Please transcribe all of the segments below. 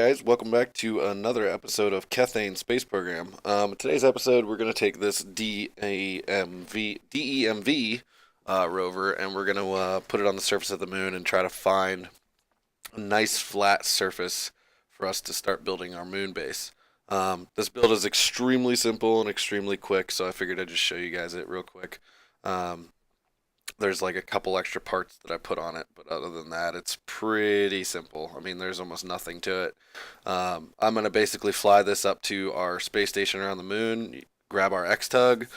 guys, welcome back to another episode of Kethane Space Program. Today's episode, we're going to take this DEMV rover, and we're going to put it on the surface of the moon and try to find a nice flat surface for us to start building our moon base. This build is extremely simple and extremely quick, so I figured I'd just show you guys it real quick. Um, there's like a couple extra parts that I put on it, but other than that, it's pretty simple. I mean, there's almost nothing to it. I'm going to basically fly this up to our space station around the moon, grab our X-Tug,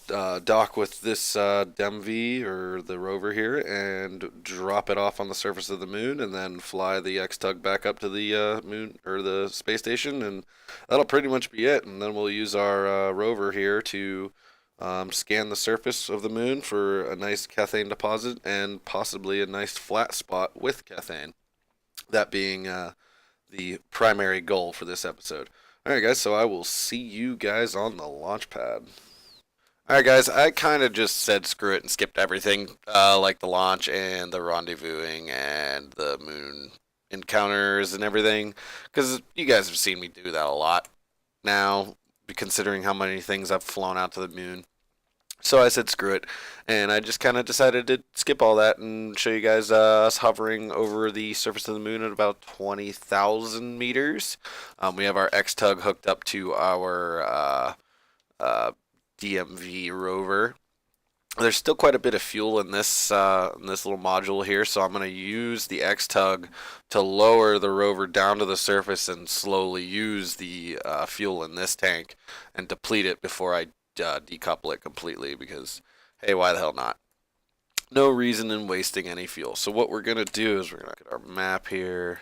dock with this DEMV or the rover here, and drop it off on the surface of the moon, and then fly the X-Tug back up to the moon or the space station, and that'll pretty much be it. And then we'll use our rover here to scan the surface of the moon for a nice Kethane deposit and possibly a nice flat spot with Kethane. That being the primary goal for this episode. Alright guys, so I will see you guys on the launch pad. Alright guys, I kind of just said screw it and skipped everything, like the launch and the rendezvousing and the moon encounters and everything, because you guys have seen me do that a lot now, considering how many things I've flown out to the moon. So I said screw it, and I just kind of decided to skip all that and show you guys us hovering over the surface of the moon at about 20,000 meters. We have our X-Tug hooked up to our DEMV rover. There's still quite a bit of fuel in this little module here, so I'm going to use the X-Tug to lower the rover down to the surface and slowly use the fuel in this tank and deplete it before I decouple it completely, because hey, why the hell not? No reason in wasting any fuel. So what we're going to do is we're going to get our map here,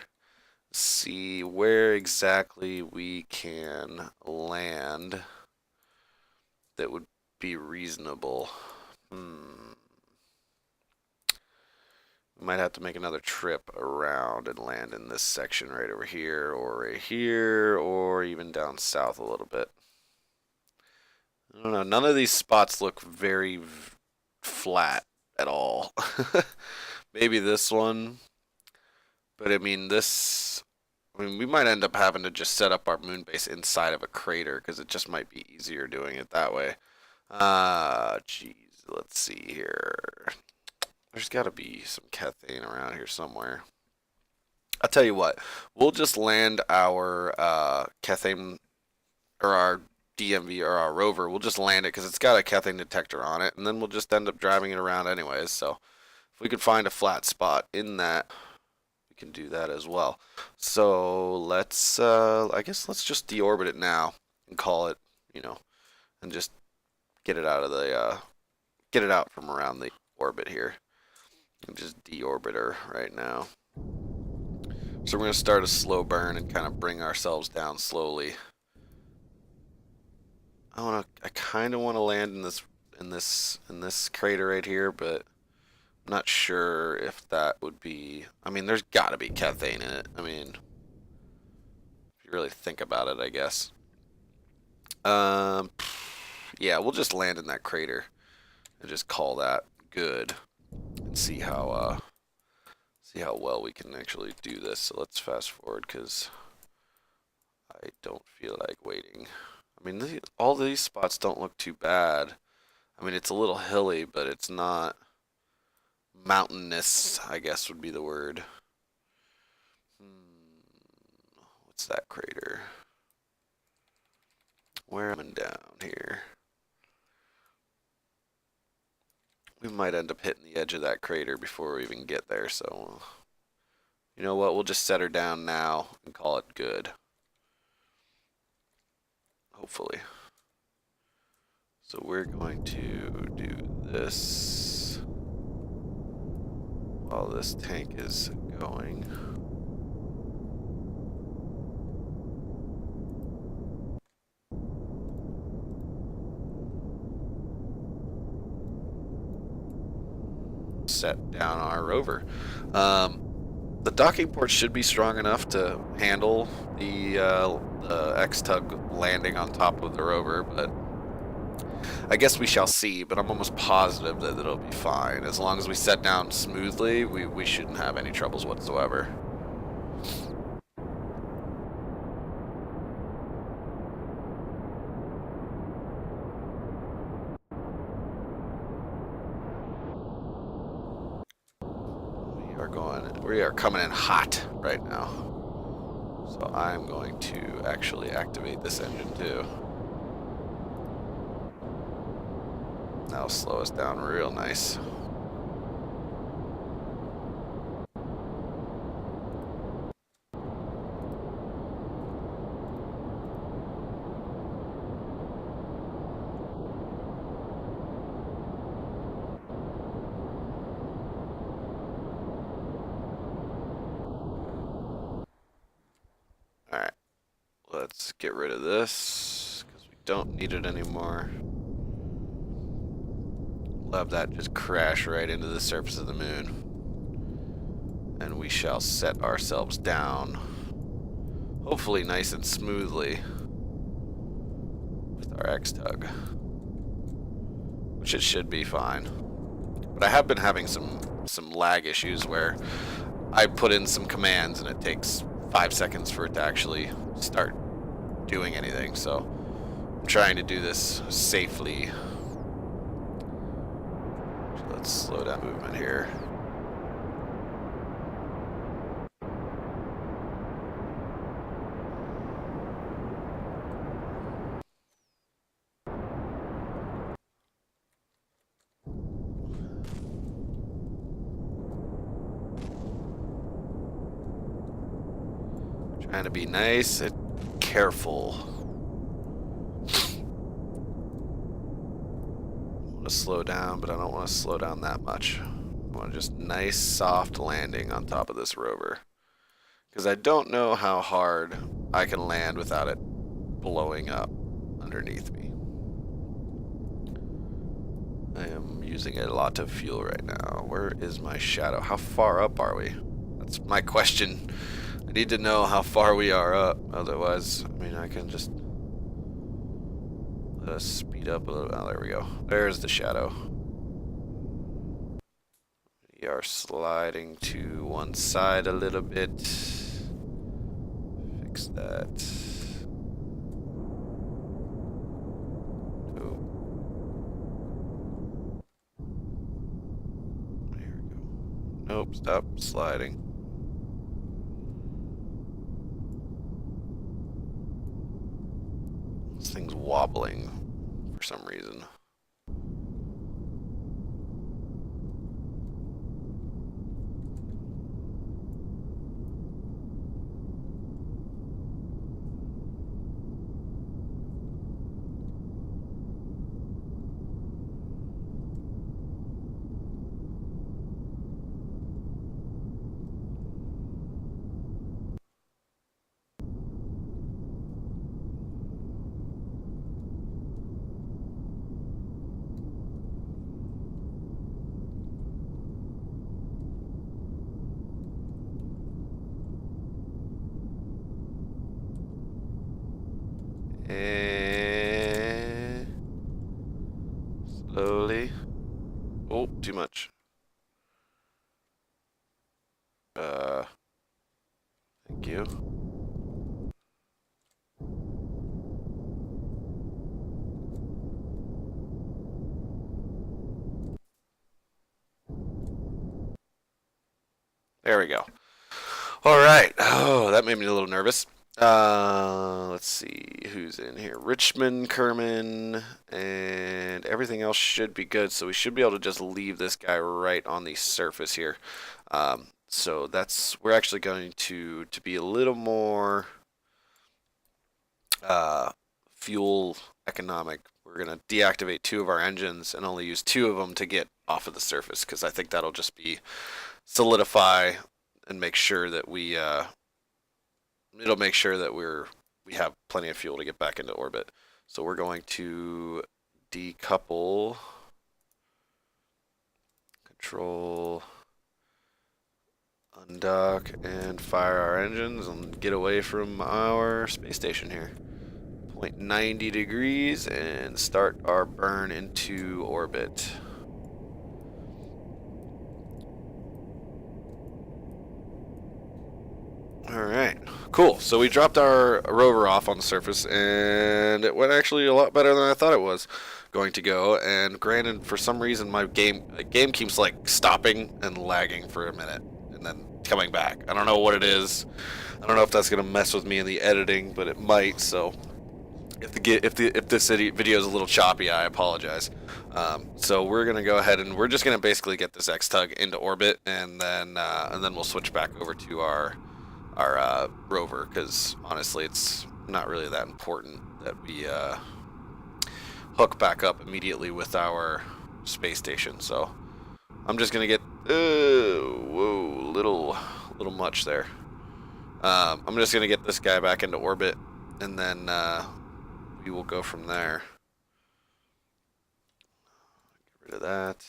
see where exactly we can land that would be reasonable. We might have to make another trip around and land in this section right over here, or even down south a little bit. I don't know, none of these spots look very flat at all. Maybe this one, but I mean we might end up having to just set up our moon base inside of a crater, because it just might be easier doing it that way. Geez, let's see here. There's got to be some Kethane around here somewhere. I'll tell you what, we'll just land our Kethane, or our DEMV, or our rover. We'll just land it because it's got a Kethane detector on it, and then we'll just end up driving it around anyways. So if we could find a flat spot in that, we can do that as well. So let's I guess let's just deorbit it now and call it, and just get it out of the get it out from around the orbit here, and just deorbit her right now. So we're going to start a slow burn and kind of bring ourselves down slowly. I kind of want to land in this crater right here, but I'm not sure if that would be. I mean, there's got to be Kethane in it. I mean, if you really think about it, I guess. Yeah, we'll just land in that crater and just call that good, and see how well we can actually do this. So let's fast forward, because I don't feel like waiting. I mean, all these spots don't look too bad. I mean, it's a little hilly, but it's not mountainous, I guess would be the word. What's that crater? Where am I down here? We might end up hitting the edge of that crater before we even get there, so you know what? We'll just set her down now and call it good. Hopefully. So we're going to do this while this tank is going. Set down our rover. The docking port should be strong enough to handle the X-Tug landing on top of the rover, but I guess we shall see. But I'm almost positive that it'll be fine. As long as we set down smoothly, we shouldn't have any troubles whatsoever. we are coming in hot right now. So I'm going to actually activate this engine too. That'll slow us down real nice. Alright, let's get rid of this because we don't need it anymore. We'll have that just crash right into the surface of the moon. And we shall set ourselves down, hopefully nice and smoothly, with our X-Tug. Which it should be fine. But I have been having some lag issues where I put in some commands and it takes 5 seconds for it to actually start doing anything. So I'm trying to do this safely. Let's slow down movement here. Trying to be nice and careful. I want to slow down, but I don't want to slow down that much. I want just nice, soft landing on top of this rover. Because I don't know how hard I can land without it blowing up underneath me. I am using a lot of fuel right now. Where is my shadow? How far up are we? That's my question. I need to know how far we are up, otherwise, I mean, I can just let us speed up a little. Oh, there we go. There's the shadow. We are sliding to one side a little bit. Fix that. Oh. There we go. Nope, stop sliding. This thing's wobbling for some reason. And slowly. Oh, too much. Thank you. There we go. All right. Oh, that made me a little nervous. Let's see who's in here. Richmond, Kerman, and everything else should be good. So we should be able to just leave this guy right on the surface here. So we're actually going to be a little more fuel economic. We're going to deactivate 2 of our engines and only use 2 of them to get off of the surface, because I think that'll just be solidify and make sure that it'll make sure that we have plenty of fuel to get back into orbit. So we're going to decouple, control, undock, and fire our engines and get away from our space station here. 0.90 degrees and start our burn into orbit. Alright, cool. So we dropped our rover off on the surface, and it went actually a lot better than I thought it was going to go. And granted, for some reason, my game keeps like stopping and lagging for a minute. and then coming back. I don't know what it is. I don't know if that's gonna mess with me in the editing, but it might. So if this video is a little choppy, I apologize. So we're gonna go ahead and we're just gonna basically get this X-Tug into orbit, and then we'll switch back over to our rover, because honestly, it's not really that important that we hook back up immediately with our space station. So I'm just gonna get whoa, little much there. I'm just gonna get this guy back into orbit, and then we will go from there. Get rid of that.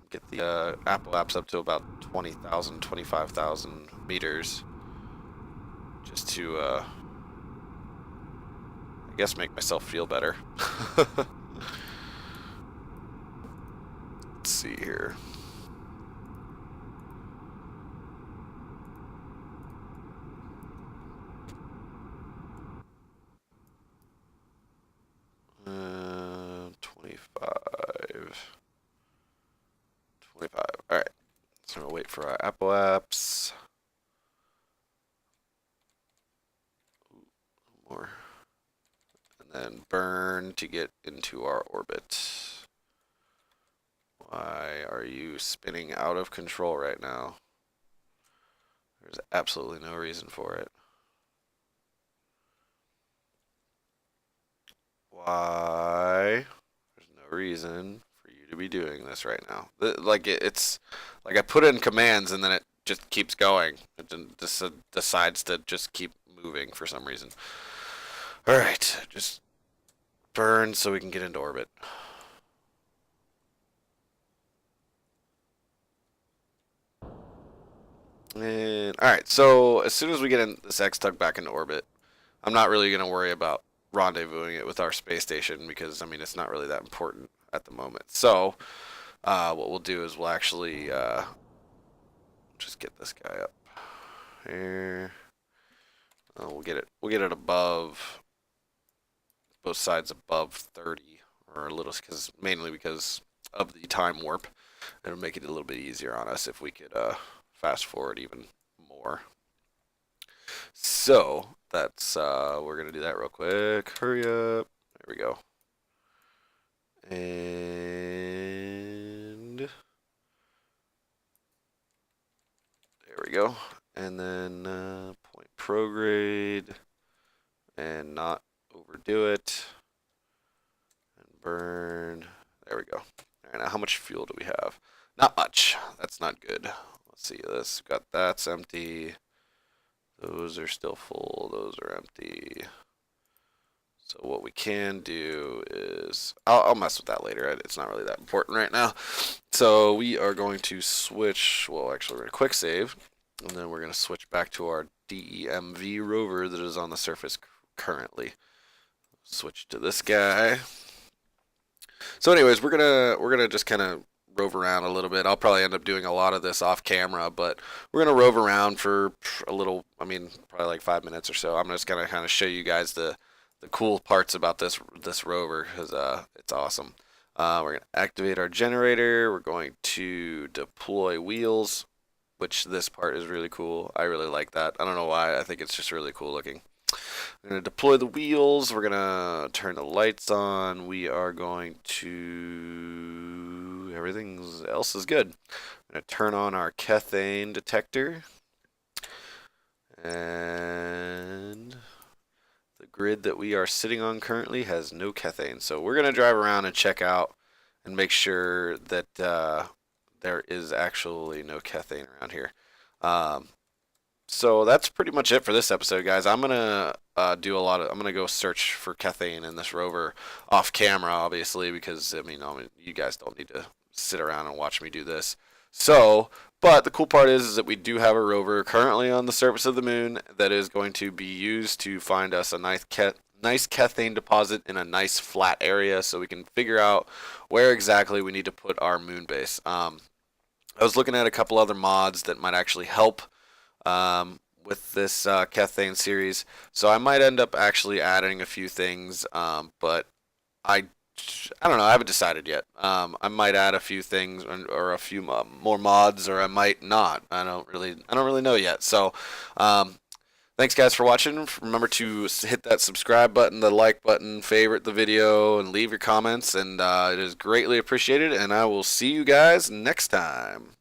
Get the apoaps up to about 20,000, 25,000 meters, just to I guess make myself feel better. Let's see here. Uh, 25. Alright. So we'll wait for our apoaps. More. And then burn to get into our orbit. Why are you spinning out of control right now? There's absolutely no reason for it. Why? There's no reason for you to be doing this right now. It's like I put in commands and then it just keeps going. It just decides to just keep moving for some reason. Alright, just burn so we can get into orbit. And alright, so as soon as we get in this X-Tug back into orbit, I'm not really going to worry about rendezvousing it with our space station, because I mean it's not really that important at the moment. So what we'll do is we'll actually just get this guy up here. We'll get it above, both sides above 30 or a little, mainly because of the time warp. It'll make it a little bit easier on us if we could fast forward even more. So that's we're gonna do that real quick. Hurry up. There we go. And there we go. And then point prograde and not overdo it. And burn. There we go. All right, now how much fuel do we have? Not much. That's not good. Let's see this. Got that's empty. Those are still full. Those are empty. So what we can do is, I'll mess with that later. It's not really that important right now. So we are going to switch, well actually we're going to quick save, and then we're going to switch back to our DEMV rover that is on the surface currently. Switch to this guy. So anyways, we're gonna just kind of rove around a little bit. I'll probably end up doing a lot of this off camera, but we're gonna rove around for a little, I mean probably like 5 minutes or so. I'm just gonna kind of show you guys the cool parts about this rover, because it's awesome. We're gonna activate our generator. We're going to deploy wheels, which this part is really cool. I really like that. I don't know why. I think it's just really cool looking. We're going to deploy the wheels. We're going to turn the lights on. We are going to, everything else is good. I'm going to turn on our Kethane detector. And the grid that we are sitting on currently has no Kethane. So we're going to drive around and check out and make sure that there is actually no Kethane around here. So that's pretty much it for this episode, guys. I'm gonna I'm gonna go search for Kethane in this rover off camera, obviously, because I mean you guys don't need to sit around and watch me do this. So, but the cool part is that we do have a rover currently on the surface of the moon that is going to be used to find us a nice Kethane deposit in a nice flat area, so we can figure out where exactly we need to put our moon base. I was looking at a couple other mods that might actually help with this Kethane series, so I might end up actually adding a few things, but I I don't know. I haven't decided yet. I might add a few things or a few more mods, or I might not. I don't really know yet. So, um, thanks guys for watching. Remember to hit that subscribe button, the like button, favorite the video, and leave your comments. And it is greatly appreciated. And I will see you guys next time.